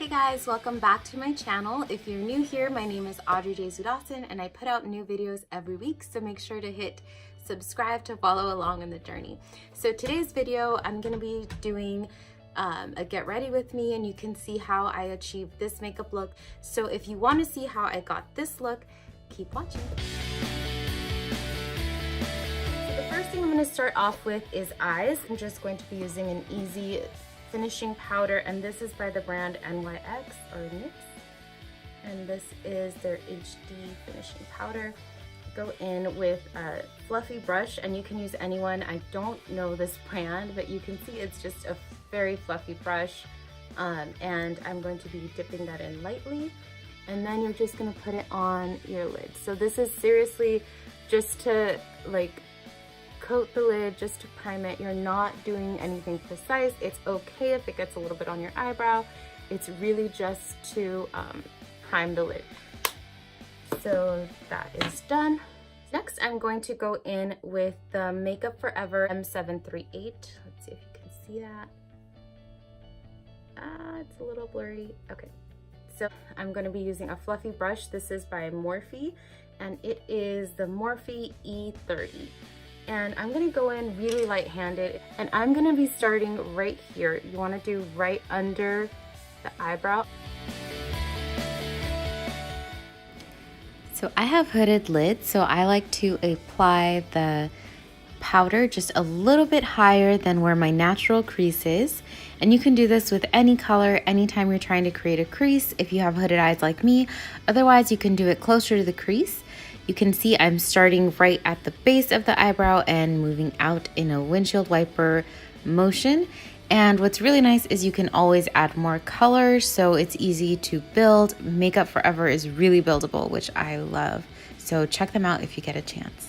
Hey guys, welcome back to my channel. If you're new here, my name is Audrey J. Zudasan and I put out new videos every week, so make sure to hit subscribe to follow along in the journey. So today's video, I'm going to be doing a get ready with me, and you can see how I achieved this makeup look. So if you want to see how I got this look, keep watching. So the first thing I'm going to start off with is eyes. I'm just going to be using an easy finishing powder, and this is by the brand NYX or NYX, and this is their HD finishing powder. Go in with a fluffy brush, and you can use anyone. I don't know this brand, but you can see it's just a very fluffy brush, and I'm going to be dipping that in lightly, and then you're just going to put it on your lid. So this is seriously just to like coat the lid, just to prime it. You're not doing anything precise. It's okay if it gets a little bit on your eyebrow. It's really just to prime the lid. So that is done. Next, I'm going to go in with the Makeup Forever M738. Let's see if you can see that. It's a little blurry. Okay, so I'm going to be using a fluffy brush. This is by Morphe, and it is the Morphe E30. And I'm going to go in really light-handed, and I'm going to be starting right here. You want to do right under the eyebrow. So I have hooded lids, so I like to apply the powder just a little bit higher than where my natural crease is. And you can do this with any color anytime you're trying to create a crease if you have hooded eyes like me. Otherwise, you can do it closer to the crease. You can see I'm starting right at the base of the eyebrow and moving out in a windshield wiper motion. And what's really nice is you can always add more color, so it's easy to build. Makeup Forever is really buildable, which I love. So check them out if you get a chance.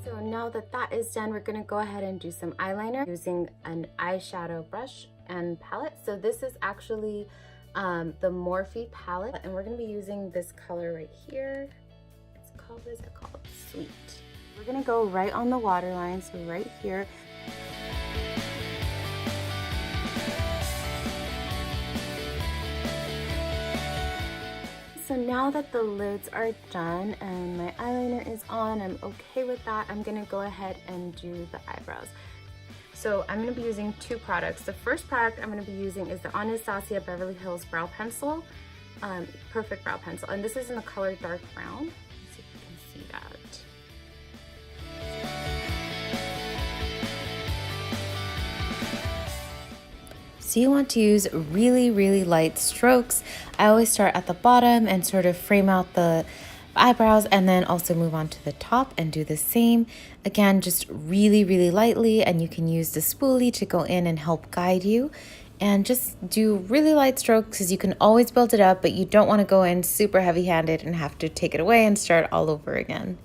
So now that that is done, we're gonna go ahead and do some eyeliner using an eyeshadow brush and palette. So this is actually the Morphe palette, and we're going to be using this color right here. It's called, what is it called? Sweet. We're going to go right on the waterline, so right here. So now that the lids are done and my eyeliner is on, I'm okay with that. I'm going to go ahead and do the eyebrows. So I'm going to be using two products. The first product I'm going to be using is the Anastasia Beverly Hills Brow Pencil, Perfect Brow Pencil. And this is in the color Dark Brown. Let's see if you can see that. So you want to use really, really light strokes. I always start at the bottom and sort of frame out the eyebrows, and then also move on to the top and do the same. Again, just really, really lightly, and you can use the spoolie to go in and help guide you. And just do really light strokes, because you can always build it up, but you don't want to go in super heavy-handed and have to take it away and start all over again.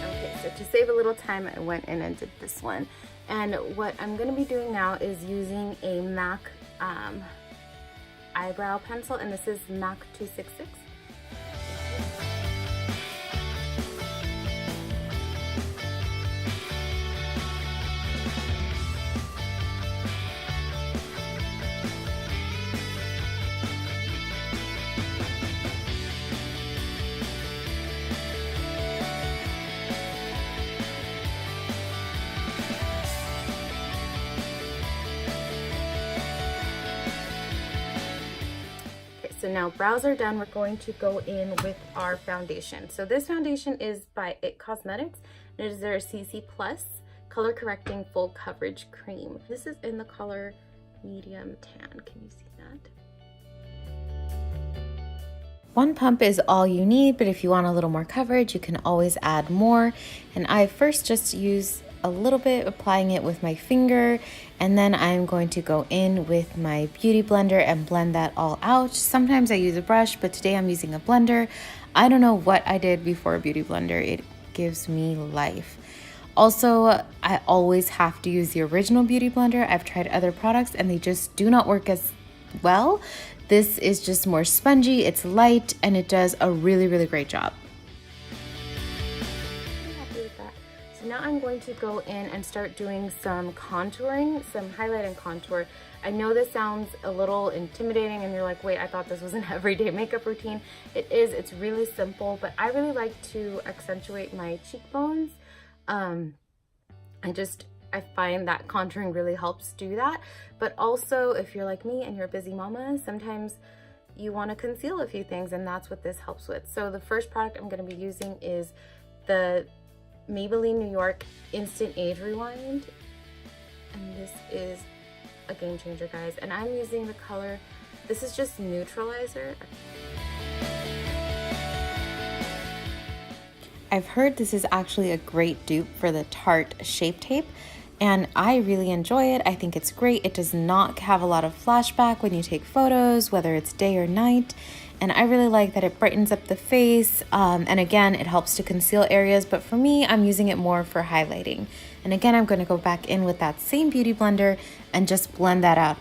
Okay, so to save a little time, I went in and did this one. And what I'm going to be doing now is using a MAC eyebrow pencil, and this is MAC 266. So now brows are done, we're going to go in with our foundation. So this foundation is by IT Cosmetics. It is their CC Plus Color Correcting Full Coverage Cream. This is in the color Medium Tan. Can you see that? One pump is all you need, but if you want a little more coverage, you can always add more. And I first just use a little bit, applying it with my finger, and then I'm going to go in with my beauty blender and blend that all out. Sometimes I use a brush, but today I'm using a blender. I don't know what I did before a beauty blender. It gives me life. Also, I always have to use the original beauty blender. I've tried other products and they just do not work as well. This is just more spongy, it's light, and it does a really, really great job. So now I'm going to go in and start doing some contouring, some highlight and contour. I know this sounds a little intimidating and you're like, wait, I thought this was an everyday makeup routine. It is, it's really simple, but I really like to accentuate my cheekbones. I find that contouring really helps do that. But also, if you're like me and you're a busy mama, sometimes you want to conceal a few things, and that's what this helps with. So the first product I'm going to be using is the Maybelline New York Instant Age Rewind. And this is a game changer, guys. And I'm using the color, this is just Neutralizer. I've heard this is actually a great dupe for the Tarte Shape Tape, and I really enjoy it. I think it's great. It does not have a lot of flashback when you take photos, whether it's day or night. And I really like that it brightens up the face. And again, it helps to conceal areas, but for me, I'm using it more for highlighting. And again, I'm going to go back in with that same beauty blender and just blend that out,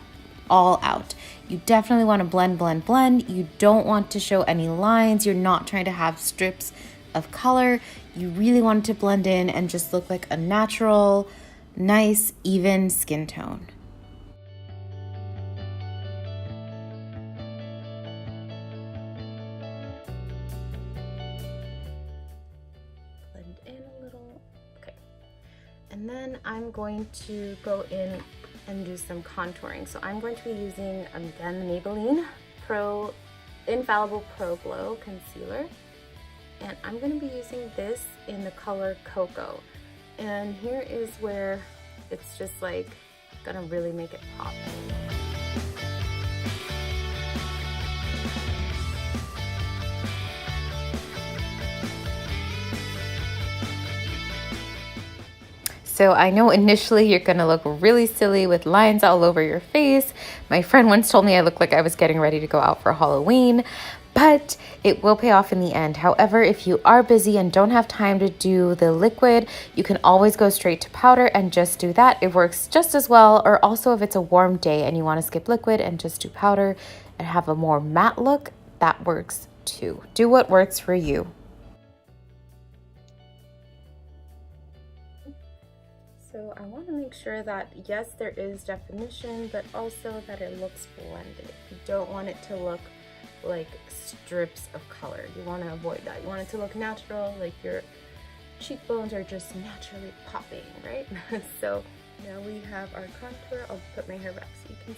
all out. You definitely want to blend, blend, blend. You don't want to show any lines. You're not trying to have strips of color. You really want it to blend in and just look like a natural, nice, even skin tone. Blend in a little. Okay. And then I'm going to go in and do some contouring. So I'm going to be using, again, the Maybelline Infallible Pro Glow Concealer. And I'm going to be using this in the color Cocoa. And here is where it's just like gonna really make it pop. So I know initially you're gonna look really silly with lines all over your face. My friend once told me I looked like I was getting ready to go out for Halloween, but it will pay off in the end. However, if you are busy and don't have time to do the liquid, you can always go straight to powder and just do that. It works just as well. Or also if it's a warm day and you want to skip liquid and just do powder and have a more matte look, that works too. Do what works for you. So I want to make sure that, yes, there is definition, but also that it looks blended. You don't want it to look like strips of color. You want to avoid that. You want it to look natural, like your cheekbones are just naturally popping, right? So now we have our contour. I'll put my hair back so you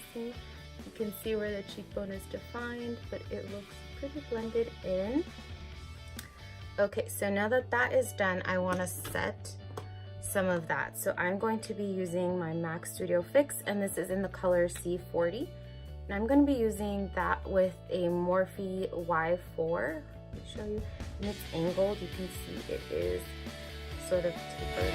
can see where the cheekbone is defined, but it looks pretty blended in. Okay, so now that that is done, I want to set some of that. So I'm going to be using my MAC Studio Fix, and this is in the color C40. And I'm going to be using that with a Morphe Y4. Let me show you. And it's angled. You can see it is sort of tapered.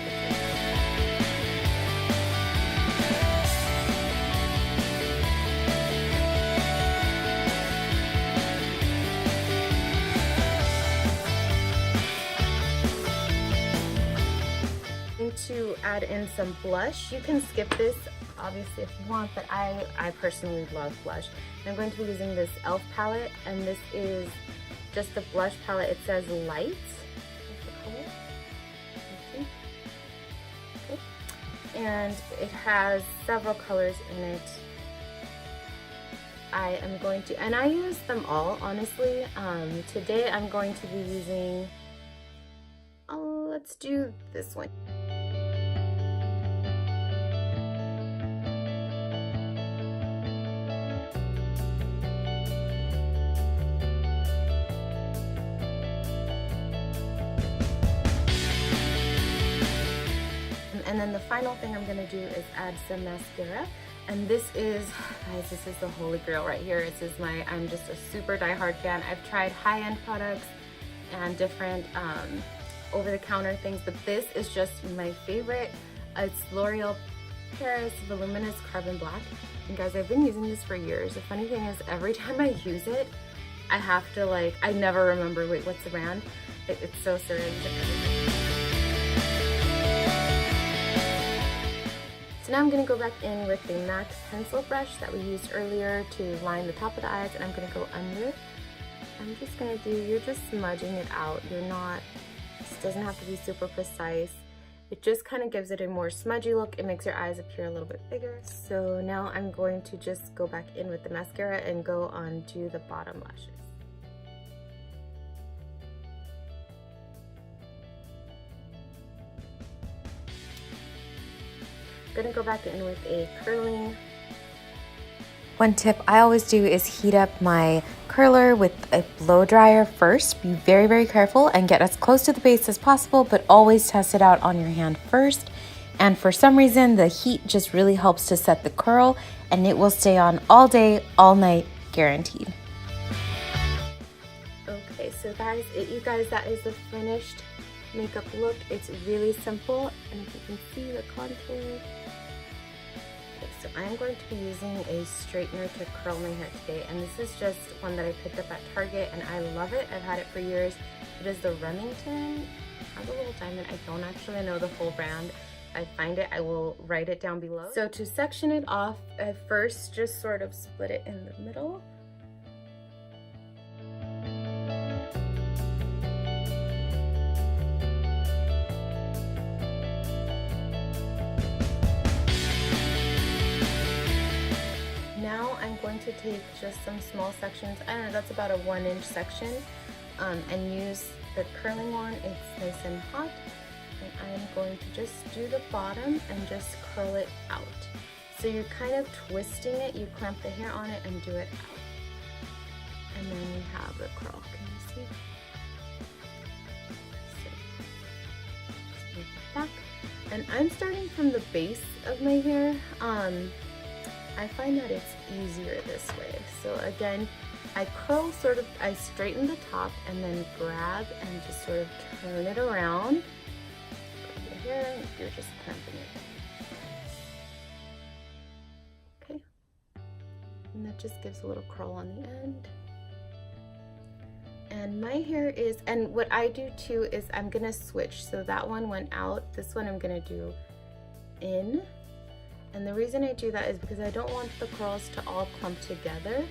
To add in some blush. You can skip this obviously if you want, but I personally love blush. And I'm going to be using this e.l.f. palette, and this is just the blush palette. It says light. That's the color. Okay. And it has several colors in it. I am going to, and I use them all honestly. Today I'm going to be using, let's do this one. And then the final thing I'm gonna do is add some mascara. And this is, guys, this is the holy grail right here. This is I'm just a super diehard fan. I've tried high-end products and different over-the-counter things, but this is just my favorite. It's L'Oreal Paris Voluminous Carbon Black. And guys, I've been using this for years. The funny thing is, every time I use it, I have to I never remember, wait, what's the brand? It's so silly. So now I'm going to go back in with the MAC pencil brush that we used earlier to line the top of the eyes, and I'm going to go under. I'm just going to you're just smudging it out. You're not, this doesn't have to be super precise. It just kind of gives it a more smudgy look. It makes your eyes appear a little bit bigger. So now I'm going to just go back in with the mascara and go on to the bottom lashes. I'm gonna go back in with a curling. One tip I always do is heat up my curler with a blow dryer first. Be very, very careful and get as close to the base as possible, but always test it out on your hand first. And for some reason, the heat just really helps to set the curl, and it will stay on all day, all night, guaranteed. Okay, so guys, you guys, that is the finished makeup look. It's really simple, and if you can see the contour. So I'm going to be using a straightener to curl my hair today, and this is just one that I picked up at Target, and I love it. I've had it for years. It is the Remington. It has a little diamond. I don't actually know the full brand. If I find it, I will write it down below. So to section it off, I first just sort of split it in the middle. Now I'm going to take just some small sections, I don't know, that's about a 1-inch section, and use the curling one. It's nice and hot, and I'm going to just do the bottom and just curl it out. So you're kind of twisting it, you clamp the hair on it and do it out. And then we have the curl, can you see? So, just move it back. And I'm starting from the base of my hair. I find that it's easier this way. So again, I curl sort of, I straighten the top and then grab and just sort of turn it around. Grab the hair, you're just clamping it. Okay. And that just gives a little curl on the end. And my hair is, and what I do too is I'm gonna switch. So that one went out, this one I'm gonna do in. And the reason I do that is because I don't want the curls to all clump together.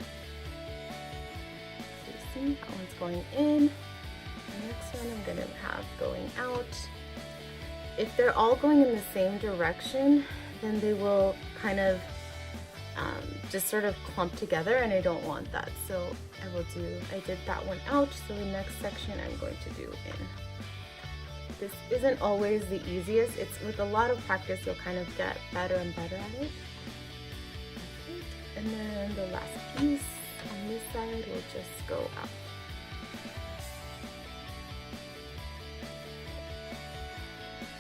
So you see, that one's going in. The next one I'm gonna have going out. If they're all going in the same direction, then they will kind of just sort of clump together, and I don't want that. So I did that one out, so the next section I'm going to do in. This isn't always the easiest. It's with a lot of practice, you'll kind of get better and better at it. And then the last piece on this side will just go out.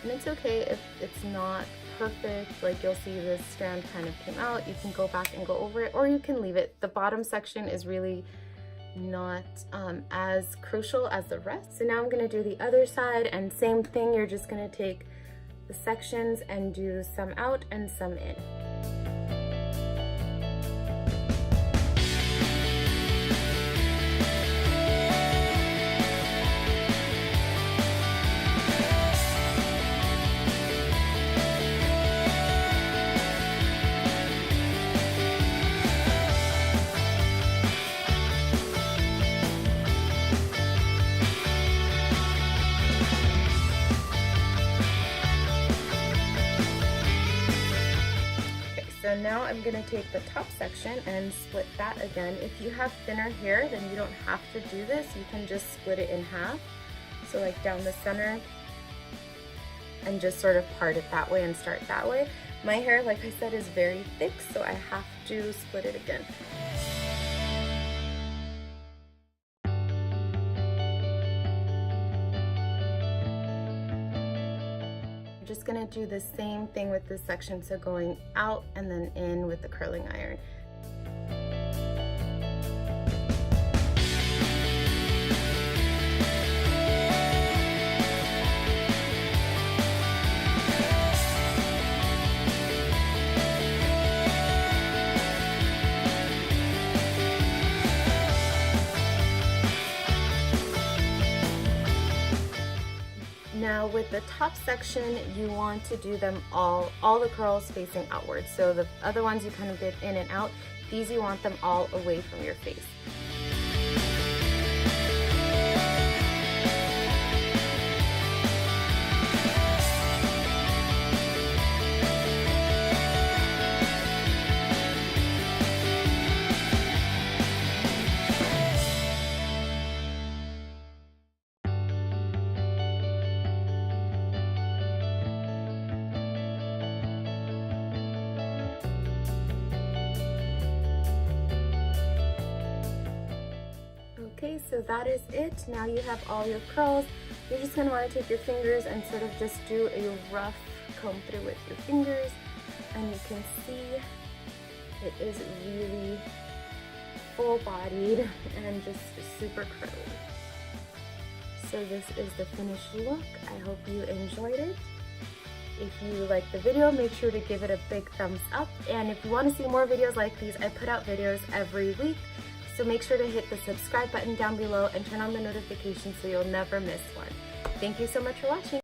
And it's okay if it's not perfect, like you'll see this strand kind of came out, you can go back and go over it, or you can leave it. The bottom section is really not as crucial as the rest. So now I'm going to do the other side, and same thing, you're just going to take the sections and do some out and some in. So now I'm going to take the top section and split that again. If you have thinner hair, then you don't have to do this. You can just split it in half. So like down the center, and just sort of part it that way and start that way. My hair, like I said, is very thick, so I have to split it again. Just gonna do the same thing with this section, so going out and then in with the curling iron. Now with the top section, you want to do them all the curls facing outwards. So the other ones you kind of did in and out, these you want them all away from your face. Okay, so that is it. Now you have all your curls. You're just going to want to take your fingers and sort of just do a rough comb through with your fingers. And you can see it is really full-bodied and just super curly. So this is the finished look. I hope you enjoyed it. If you liked the video, make sure to give it a big thumbs up. And if you want to see more videos like these, I put out videos every week. So make sure to hit the subscribe button down below and turn on the notifications so you'll never miss one. Thank you so much for watching.